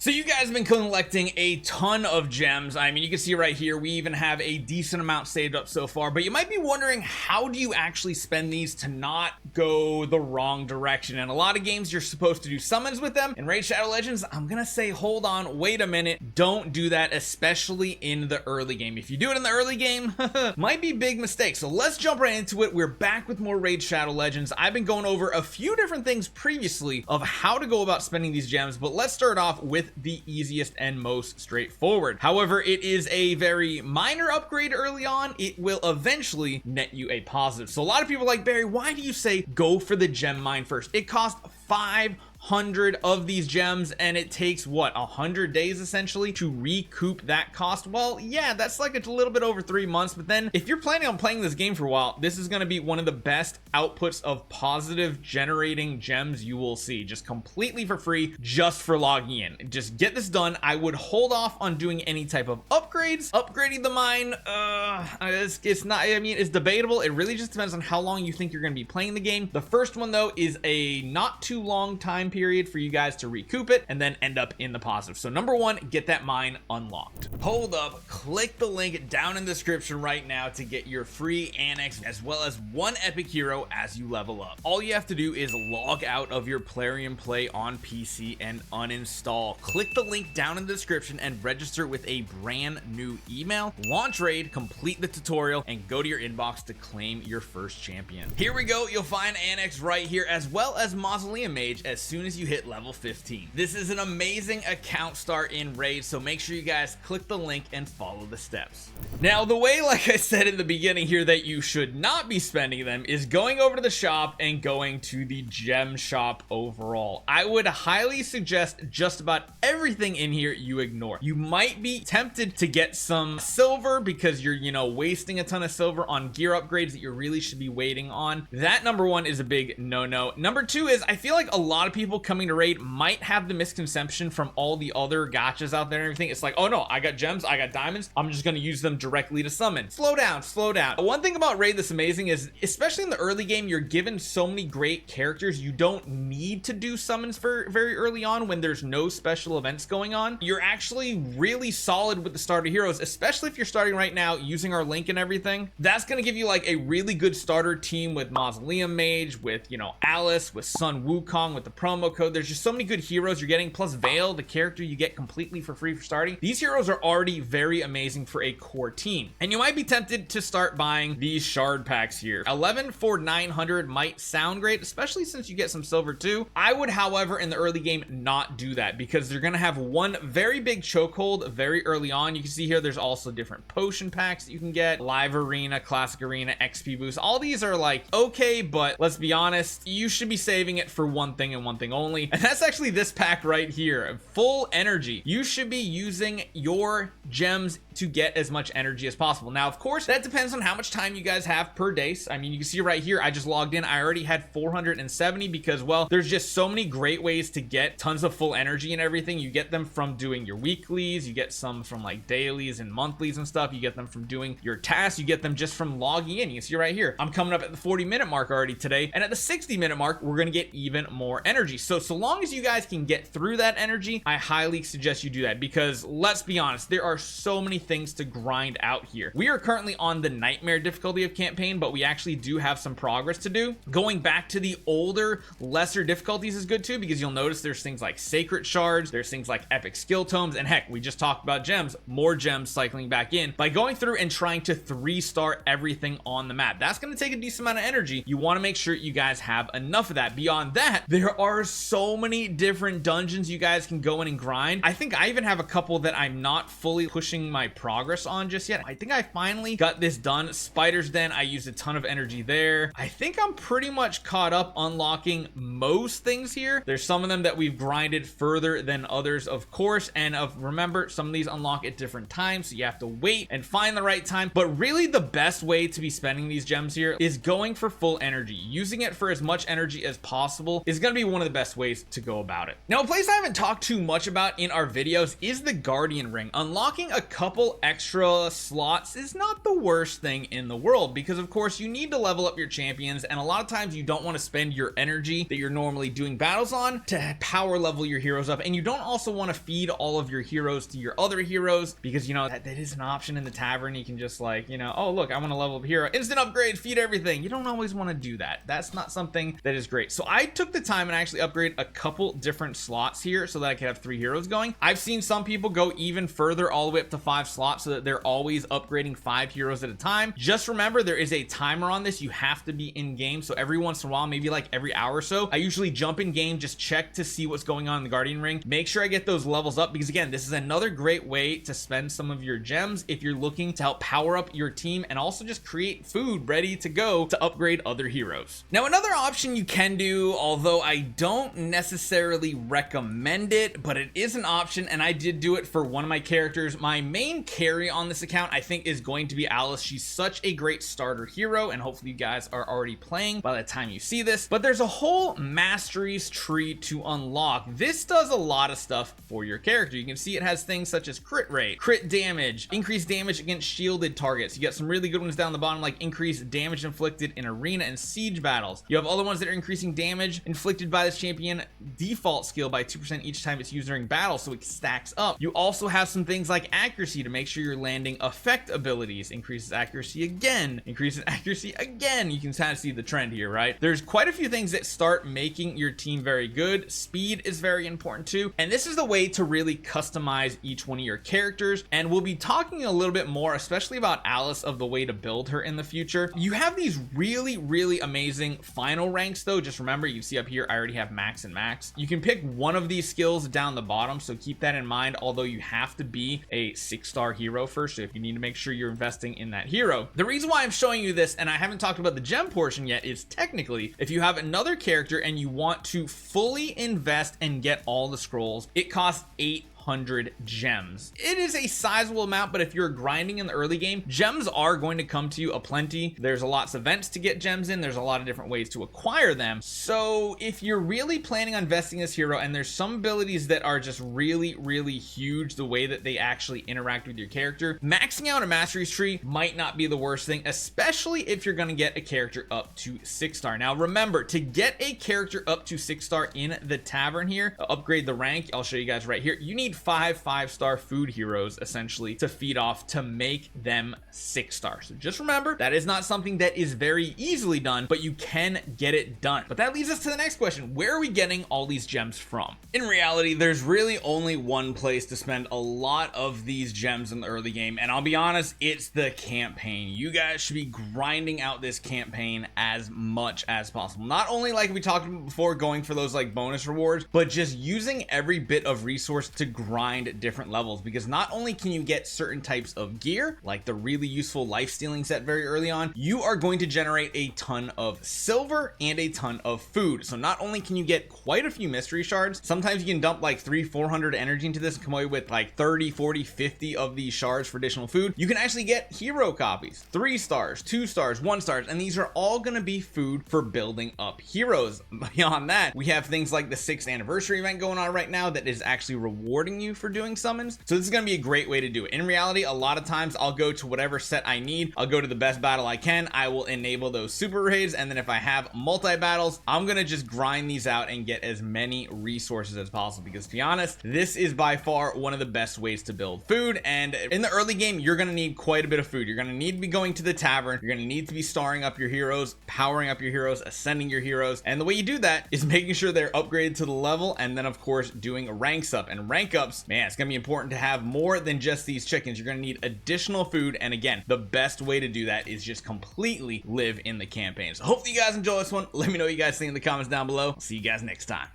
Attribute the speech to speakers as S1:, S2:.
S1: So you guys have been collecting a ton of gems. I mean, you can see right here, we even have a decent amount saved up so far, but you might be wondering, how do you actually spend these to not go the wrong direction? In a lot of games, you're supposed to do summons with them. In Raid Shadow Legends, I'm gonna say, hold on, wait a minute. Don't do that, especially in the early game. If you do it in the early game, might be big mistake. So let's jump right into it. We're back with more Raid Shadow Legends. I've been going over a few different things previously of how to go about spending these gems, but let's start off with the easiest and most straightforward. However, it is a very minor upgrade early on. It will eventually net you a positive. So a lot of people are like, Barry, why do you say go for the gem mine first? It costs 500 of these gems and it takes what, 100 days essentially to recoup that cost. Well, yeah, that's like a little bit over 3 months, but then if you're planning on playing this game for a while, this is going to be one of the best outputs of positive generating gems you will see, just completely for free, just for logging in. Just get this done. I would hold off on doing any type of upgrades. Upgrading the mine, it's not, I mean, it's debatable. It really just depends on how long you think you're going to be playing the game. The first one though is a not too long time period for you guys to recoup it and then end up in the positive. So number one, get that mine unlocked. Hold up, click the link down in the description right now to get your free annex as well as one epic hero as you level up. All you have to do is log out of your Plarium Play on PC and uninstall. Click the link down in the description and register with a brand new email. Launch raid, complete the tutorial, and go to your inbox to claim your first champion. Here we go. You'll find annex right here as well as Mausoleum Mage as soon as you hit level 15. This is an amazing account start in Raid, so make sure you guys click the link and follow the steps. Now, the way, like I said in the beginning here, that you should not be spending them is going over to the shop and going to the gem shop overall. I would highly suggest just about everything in here you ignore. You might be tempted to get some silver because you're, you know, wasting a ton of silver on gear upgrades that you really should be waiting on. That number one is a big no-no. Number two is, I feel like a lot of people coming to Raid might have the misconception from all the other gachas out there and everything. It's like, oh no, I got gems, I got diamonds, I'm just gonna use them directly to summon. Slow down, slow down. One thing about Raid that's amazing is, especially in the early game, you're given so many great characters, you don't need to do summons for very early on when there's no special events going on. You're actually really solid with the starter heroes, especially if you're starting right now using our link and everything. That's gonna give you like a really good starter team with Mausoleum Mage, with, you know, Alice, with Sun Wukong, with the promo code. There's just so many good heroes you're getting, plus Veil, the character you get completely for free for starting. These heroes are already very amazing for a core team, and you might be tempted to start buying these shard packs here. 11 for 900 might sound great, especially since you get some silver too. I would, however, in the early game not do that because they're gonna have one very big chokehold very early on. You can see here there's also different potion packs that you can get, live arena, classic arena, XP boost. All these are like okay, but let's be honest, you should be saving it for one thing and one thing only, and that's actually this pack right here, full energy. You should be using your gems to get as much energy as possible. Now, of course, that depends on how much time you guys have per day. I mean, you can see right here, I just logged in, I already had 470 because, well, there's just so many great ways to get tons of full energy and everything. You get them from doing your weeklies, you get some from like dailies and monthlies and stuff, you get them from doing your tasks, you get them just from logging in. You can see right here, I'm coming up at the 40-minute mark already today, and at the 60-minute mark, we're gonna get even more energy. So long as you guys can get through that energy, I highly suggest you do that because let's be honest, there are so many things to grind out here. We are currently on the nightmare difficulty of campaign, but we actually do have some progress to do. Going back to the older, lesser difficulties is good too, because you'll notice there's things like sacred shards, there's things like epic skill tomes, and heck, we just talked about gems, more gems cycling back in by going through and trying to 3-star everything on the map. That's going to take a decent amount of energy. You want to make sure you guys have enough of that. Beyond that, there are so many different dungeons you guys can go in and grind. I think I even have a couple that I'm not fully pushing my progress on just yet. I think I finally got this done. Spider's Den, I used a ton of energy there. I think I'm pretty much caught up unlocking most things here. There's some of them that we've grinded further than others, of course, and remember, some of these unlock at different times, so you have to wait and find the right time. But really, the best way to be spending these gems here is going for full energy. Using it for as much energy as possible is going to be one of the best ways to go about it. Now, a place I haven't talked too much about in our videos is the Guardian Ring. Unlocking a couple extra slots is not the worst thing in the world, because of course you need to level up your champions, and a lot of times you don't want to spend your energy that you're normally doing battles on to power level your heroes up, and you don't also want to feed all of your heroes to your other heroes, because you know that is an option in the tavern. You can just, like, you know, oh look, I want to level up hero, instant upgrade, feed everything. You don't always want to do that. That's not something that is great. So I took the time and actually upgrade a couple different slots here so that I could have 3 heroes going. I've seen some people go even further, all the way up to 5 slots, so that they're always upgrading 5 heroes at a time. Just remember, there is a timer on this. You have to be in game, so every once in a while, maybe like every hour or so, I usually jump in game, just check to see what's going on in the Guardian Ring, make sure I get those levels up, because again, this is another great way to spend some of your gems if you're looking to help power up your team and also just create food ready to go to upgrade other heroes. Now, another option you can do, although I don't necessarily recommend it, but it is an option, and I did do it for one of my characters. My main carry on this account, I think, is going to be Alice. She's such a great starter hero, and hopefully you guys are already playing by the time you see this, but there's a whole masteries tree to unlock. This does a lot of stuff for your character. You can see it has things such as crit rate, crit damage, increased damage against shielded targets. You got some really good ones down the bottom, like increased damage inflicted in arena and siege battles. You have other ones that are increasing damage inflicted by this champion default skill by 2% each time it's used during battle, so it stacks up. You also have some things like accuracy to make sure you're landing effect abilities. Increases accuracy again, increases accuracy again. You can kind of see the trend here, right? There's quite a few things that start making your team very good. Speed is very important too, and this is the way to really customize each one of your characters, and we'll be talking a little bit more, especially about Alice, of the way to build her in the future. You have these really amazing final ranks though. Just remember, you can see up here I already have max and max. You can pick one of these skills down the bottom, so keep that in mind, although you have to be a 6-star hero first, so if you need to make sure you're investing in that hero. The reason why I'm showing you this, and I haven't talked about the gem portion yet, is technically if you have another character and you want to fully invest and get all the scrolls, it costs 800 gems. It is a sizable amount, but if you're grinding in the early game, gems are going to come to you aplenty. There's lots of events to get gems in. There's a lot of different ways to acquire them. So if you're really planning on investing this hero, and there's some abilities that are just really huge, the way that they actually interact with your character, maxing out a masteries tree might not be the worst thing, especially if you're going to get a character up to 6-star. Now remember, to get a character up to 6-star in the tavern here, upgrade the rank, I'll show you guys right here, you need 5-star food heroes essentially to feed off to make them 6-star. So just remember, that is not something that is very easily done, but you can get it done. But that leads us to the next question: where are we getting all these gems from? In reality, there's really only one place to spend a lot of these gems in the early game, and I'll be honest, it's the campaign. You guys should be grinding out this campaign as much as possible. Not only, like we talked about before, going for those like bonus rewards, but just using every bit of resource to grind different levels, because not only can you get certain types of gear, like the really useful life stealing set very early on, you are going to generate a ton of silver and a ton of food. So not only can you get quite a few mystery shards, sometimes you can dump like 300-400 energy into this and come away with like 30, 40, 50 of these shards for additional food. You can actually get hero copies, 3 stars, 2 stars, 1 stars, and these are all going to be food for building up heroes. Beyond that, we have things like the 6th anniversary event going on right now that is actually rewarding you for doing summons. So this is going to be a great way to do it. In reality, a lot of times I'll go to whatever set I need. I'll go to the best battle I can. I will enable those super raids, and then if I have multi battles, I'm going to just grind these out and get as many resources as possible, because to be honest, this is by far one of the best ways to build food. And in the early game, you're going to need quite a bit of food. You're going to need to be going to the tavern. You're going to need to be starring up your heroes, powering up your heroes, ascending your heroes, and the way you do that is making sure they're upgraded to the level, and then of course doing ranks up. And rank ups, man, it's gonna be important to have more than just these chickens. You're gonna need additional food, and again, the best way to do that is just completely live in the campaign. So hopefully you guys enjoy this one. Let me know what you guys think in the comments down below. I'll see you guys next time.